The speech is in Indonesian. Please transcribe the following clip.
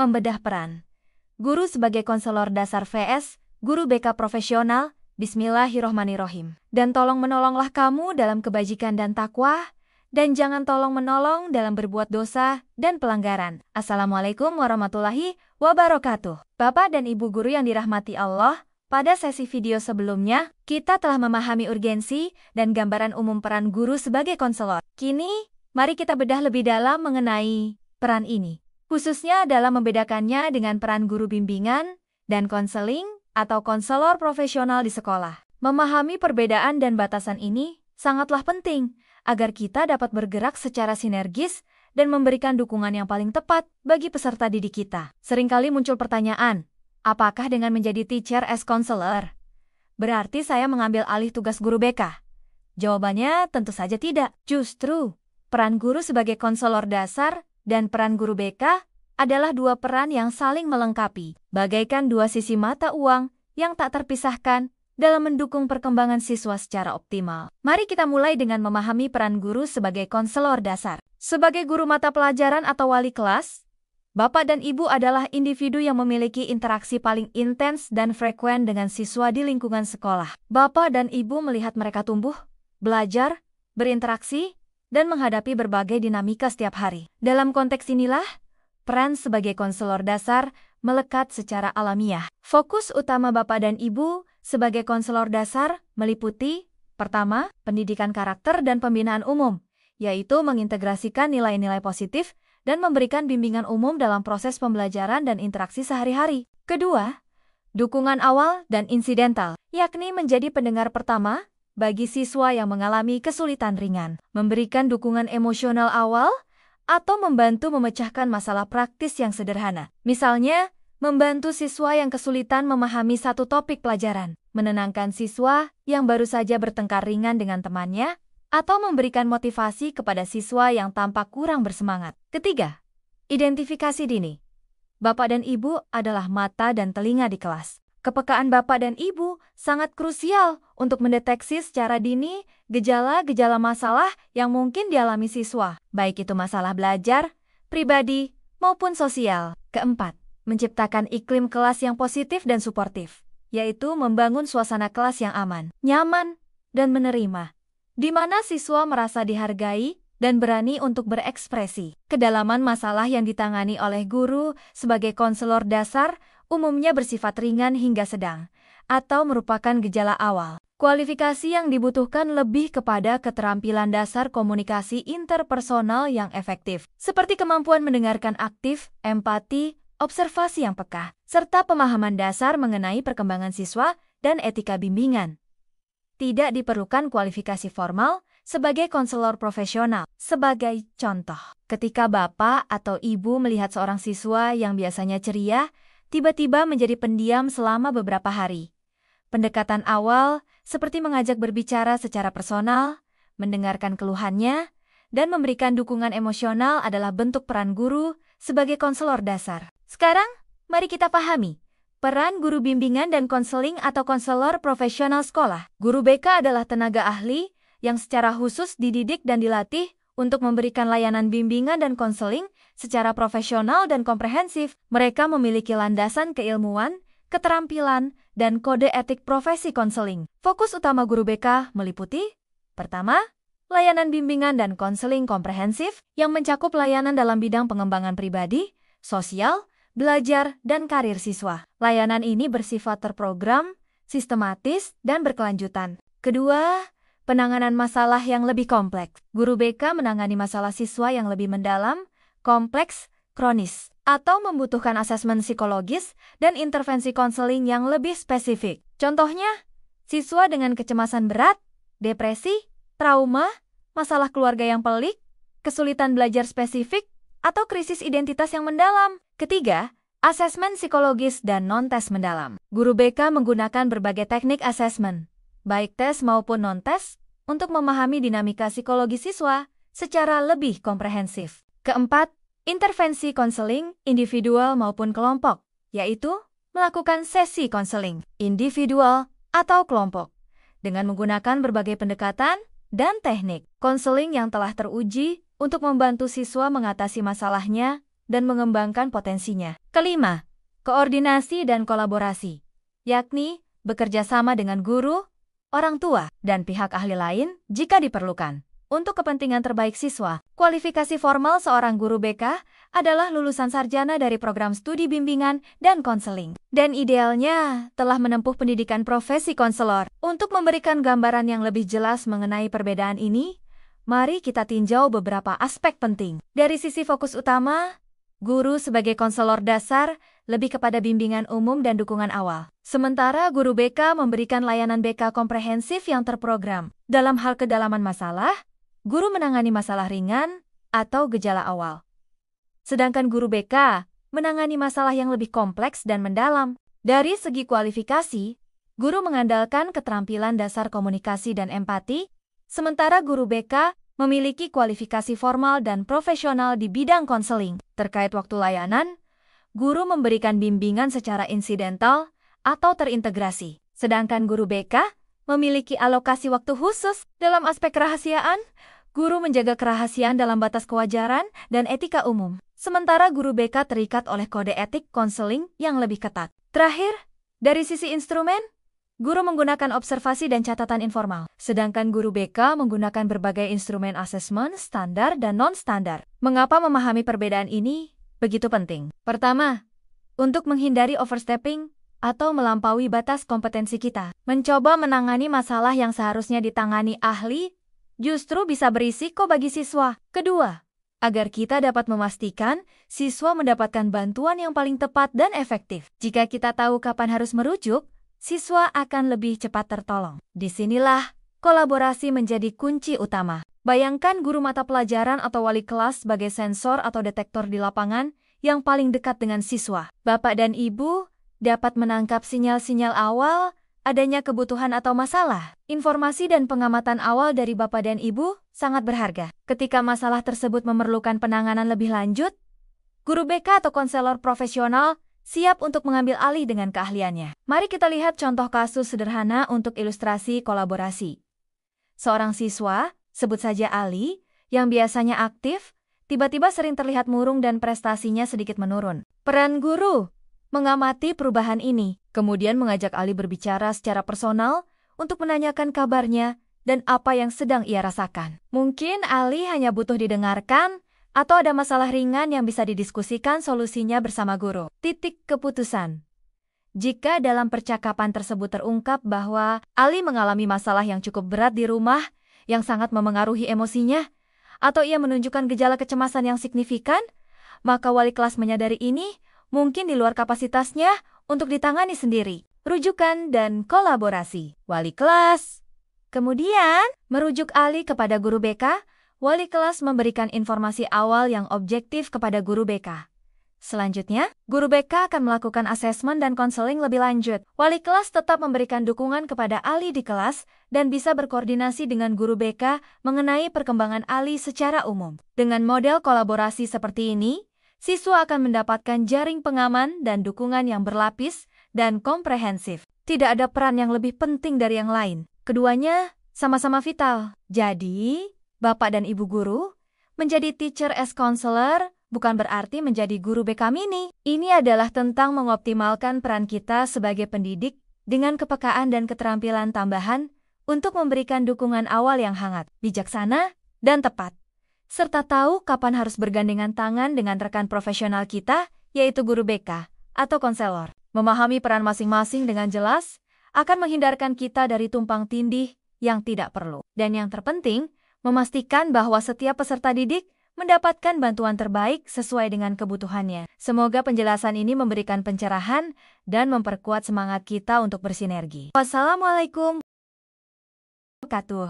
Membedah peran guru sebagai konselor dasar vs guru BK profesional. Bismillahirrohmanirrohim. Dan tolong menolonglah kamu dalam kebajikan dan takwa, dan jangan tolong menolong dalam berbuat dosa dan pelanggaran. Assalamualaikum warahmatullahi wabarakatuh. Bapak dan Ibu guru yang dirahmati Allah, pada sesi video sebelumnya, kita telah memahami urgensi dan gambaran umum peran guru sebagai konselor. Kini, mari kita bedah lebih dalam mengenai peran ini. Khususnya dalam membedakannya dengan peran guru bimbingan dan konseling atau konselor profesional di sekolah. Memahami perbedaan dan batasan ini sangatlah penting agar kita dapat bergerak secara sinergis dan memberikan dukungan yang paling tepat bagi peserta didik kita. Seringkali muncul pertanyaan, apakah dengan menjadi teacher as counselor berarti saya mengambil alih tugas guru BK? Jawabannya tentu saja tidak. Justru, peran guru sebagai konselor dasar dan peran guru BK adalah dua peran yang saling melengkapi, bagaikan dua sisi mata uang yang tak terpisahkan dalam mendukung perkembangan siswa secara optimal. Mari kita mulai dengan memahami peran guru sebagai konselor dasar. Sebagai guru mata pelajaran atau wali kelas, Bapak dan Ibu adalah individu yang memiliki interaksi paling intens dan frekuen dengan siswa di lingkungan sekolah. Bapak dan Ibu melihat mereka tumbuh, belajar, berinteraksi, dan menghadapi berbagai dinamika setiap hari. Dalam konteks inilah, peran sebagai konselor dasar melekat secara alamiah. Fokus utama Bapak dan Ibu sebagai konselor dasar meliputi, pertama, pendidikan karakter dan pembinaan umum, yaitu mengintegrasikan nilai-nilai positif dan memberikan bimbingan umum dalam proses pembelajaran dan interaksi sehari-hari. Kedua, dukungan awal dan insidental, yakni menjadi pendengar pertama bagi siswa yang mengalami kesulitan ringan, memberikan dukungan emosional awal, atau membantu memecahkan masalah praktis yang sederhana. Misalnya, membantu siswa yang kesulitan memahami satu topik pelajaran, menenangkan siswa yang baru saja bertengkar ringan dengan temannya, atau memberikan motivasi kepada siswa yang tampak kurang bersemangat. Ketiga, identifikasi dini. Bapak dan Ibu adalah mata dan telinga di kelas. Kepekaan Bapak dan Ibu sangat krusial untuk mendeteksi secara dini gejala-gejala masalah yang mungkin dialami siswa, baik itu masalah belajar, pribadi, maupun sosial. Keempat, menciptakan iklim kelas yang positif dan suportif, yaitu membangun suasana kelas yang aman, nyaman, dan menerima, di mana siswa merasa dihargai dan berani untuk berekspresi. Kedalaman masalah yang ditangani oleh guru sebagai konselor dasar umumnya bersifat ringan hingga sedang, atau merupakan gejala awal. Kualifikasi yang dibutuhkan lebih kepada keterampilan dasar komunikasi interpersonal yang efektif, seperti kemampuan mendengarkan aktif, empati, observasi yang peka, serta pemahaman dasar mengenai perkembangan siswa dan etika bimbingan. Tidak diperlukan kualifikasi formal sebagai konselor profesional. Sebagai contoh, ketika Bapak atau Ibu melihat seorang siswa yang biasanya ceria, tiba-tiba menjadi pendiam selama beberapa hari. Pendekatan awal seperti mengajak berbicara secara personal, mendengarkan keluhannya, dan memberikan dukungan emosional adalah bentuk peran guru sebagai konselor dasar. Sekarang, mari kita pahami peran guru bimbingan dan konseling atau konselor profesional sekolah. Guru BK adalah tenaga ahli yang secara khusus dididik dan dilatih untuk memberikan layanan bimbingan dan konseling secara profesional dan komprehensif. Mereka memiliki landasan keilmuan, keterampilan, dan kode etik profesi konseling. Fokus utama guru BK meliputi, pertama, layanan bimbingan dan konseling komprehensif yang mencakup layanan dalam bidang pengembangan pribadi, sosial, belajar, dan karir siswa. Layanan ini bersifat terprogram, sistematis, dan berkelanjutan. Kedua, penanganan masalah yang lebih kompleks. Guru BK menangani masalah siswa yang lebih mendalam, kompleks, kronis, atau membutuhkan asesmen psikologis dan intervensi konseling yang lebih spesifik. Contohnya, siswa dengan kecemasan berat, depresi, trauma, masalah keluarga yang pelik, kesulitan belajar spesifik, atau krisis identitas yang mendalam. Ketiga, asesmen psikologis dan non-tes mendalam. Guru BK menggunakan berbagai teknik asesmen, baik tes maupun non-tes, untuk memahami dinamika psikologi siswa secara lebih komprehensif. Keempat, intervensi konseling individual maupun kelompok, yaitu melakukan sesi konseling individual atau kelompok dengan menggunakan berbagai pendekatan dan teknik konseling yang telah teruji untuk membantu siswa mengatasi masalahnya dan mengembangkan potensinya. Kelima, koordinasi dan kolaborasi, yakni bekerja sama dengan guru, orang tua, dan pihak ahli lain jika diperlukan. Untuk kepentingan terbaik siswa, kualifikasi formal seorang guru BK adalah lulusan sarjana dari program studi bimbingan dan konseling. Dan idealnya telah menempuh pendidikan profesi konselor. Untuk memberikan gambaran yang lebih jelas mengenai perbedaan ini, mari kita tinjau beberapa aspek penting. Dari sisi fokus utama, guru sebagai konselor dasar lebih kepada bimbingan umum dan dukungan awal. Sementara guru BK memberikan layanan BK komprehensif yang terprogram. Dalam hal kedalaman masalah, guru menangani masalah ringan atau gejala awal. Sedangkan guru BK menangani masalah yang lebih kompleks dan mendalam. Dari segi kualifikasi, guru mengandalkan keterampilan dasar komunikasi dan empati, sementara guru BK memiliki kualifikasi formal dan profesional di bidang konseling. Terkait waktu layanan, guru memberikan bimbingan secara insidental atau terintegrasi. Sedangkan guru BK memiliki alokasi waktu khusus. Dalam aspek kerahasiaan, guru menjaga kerahasiaan dalam batas kewajaran dan etika umum. Sementara guru BK terikat oleh kode etik konseling yang lebih ketat. Terakhir, dari sisi instrumen, guru menggunakan observasi dan catatan informal. Sedangkan guru BK menggunakan berbagai instrumen asesmen standar dan non-standar. Mengapa memahami perbedaan ini begitu penting? Pertama, untuk menghindari overstepping atau melampaui batas kompetensi kita. Mencoba menangani masalah yang seharusnya ditangani ahli justru bisa berisiko bagi siswa. Kedua, agar kita dapat memastikan siswa mendapatkan bantuan yang paling tepat dan efektif. Jika kita tahu kapan harus merujuk, siswa akan lebih cepat tertolong. Disinilah kolaborasi menjadi kunci utama. Bayangkan guru mata pelajaran atau wali kelas sebagai sensor atau detektor di lapangan yang paling dekat dengan siswa. Bapak dan Ibu dapat menangkap sinyal-sinyal awal adanya kebutuhan atau masalah. Informasi dan pengamatan awal dari Bapak dan Ibu sangat berharga. Ketika masalah tersebut memerlukan penanganan lebih lanjut, guru BK atau konselor profesional siap untuk mengambil alih dengan keahliannya. Mari kita lihat contoh kasus sederhana untuk ilustrasi kolaborasi. Seorang siswa, sebut saja Ali, yang biasanya aktif, tiba-tiba sering terlihat murung dan prestasinya sedikit menurun. Peran guru mengamati perubahan ini, kemudian mengajak Ali berbicara secara personal untuk menanyakan kabarnya dan apa yang sedang ia rasakan. Mungkin Ali hanya butuh didengarkan atau ada masalah ringan yang bisa didiskusikan solusinya bersama guru. Titik keputusan. Jika dalam percakapan tersebut terungkap bahwa Ali mengalami masalah yang cukup berat di rumah yang sangat memengaruhi emosinya, atau ia menunjukkan gejala kecemasan yang signifikan, maka wali kelas menyadari ini mungkin di luar kapasitasnya untuk ditangani sendiri. Rujukan dan kolaborasi. Wali kelas kemudian merujuk Ali kepada guru BK. Wali kelas memberikan informasi awal yang objektif kepada guru BK. Selanjutnya, guru BK akan melakukan asesmen dan konseling lebih lanjut. Wali kelas tetap memberikan dukungan kepada Ali di kelas dan bisa berkoordinasi dengan guru BK mengenai perkembangan Ali secara umum. Dengan model kolaborasi seperti ini, siswa akan mendapatkan jaring pengaman dan dukungan yang berlapis dan komprehensif. Tidak ada peran yang lebih penting dari yang lain. Keduanya sama-sama vital. Jadi, Bapak dan Ibu guru, menjadi teacher as counselor bukan berarti menjadi guru BK mini. Ini adalah tentang mengoptimalkan peran kita sebagai pendidik dengan kepekaan dan keterampilan tambahan untuk memberikan dukungan awal yang hangat, bijaksana, dan tepat. Serta tahu kapan harus bergandengan tangan dengan rekan profesional kita, yaitu guru BK atau konselor. Memahami peran masing-masing dengan jelas akan menghindarkan kita dari tumpang tindih yang tidak perlu. Dan yang terpenting, memastikan bahwa setiap peserta didik mendapatkan bantuan terbaik sesuai dengan kebutuhannya. Semoga penjelasan ini memberikan pencerahan dan memperkuat semangat kita untuk bersinergi. Wassalamualaikum warahmatullahi wabarakatuh.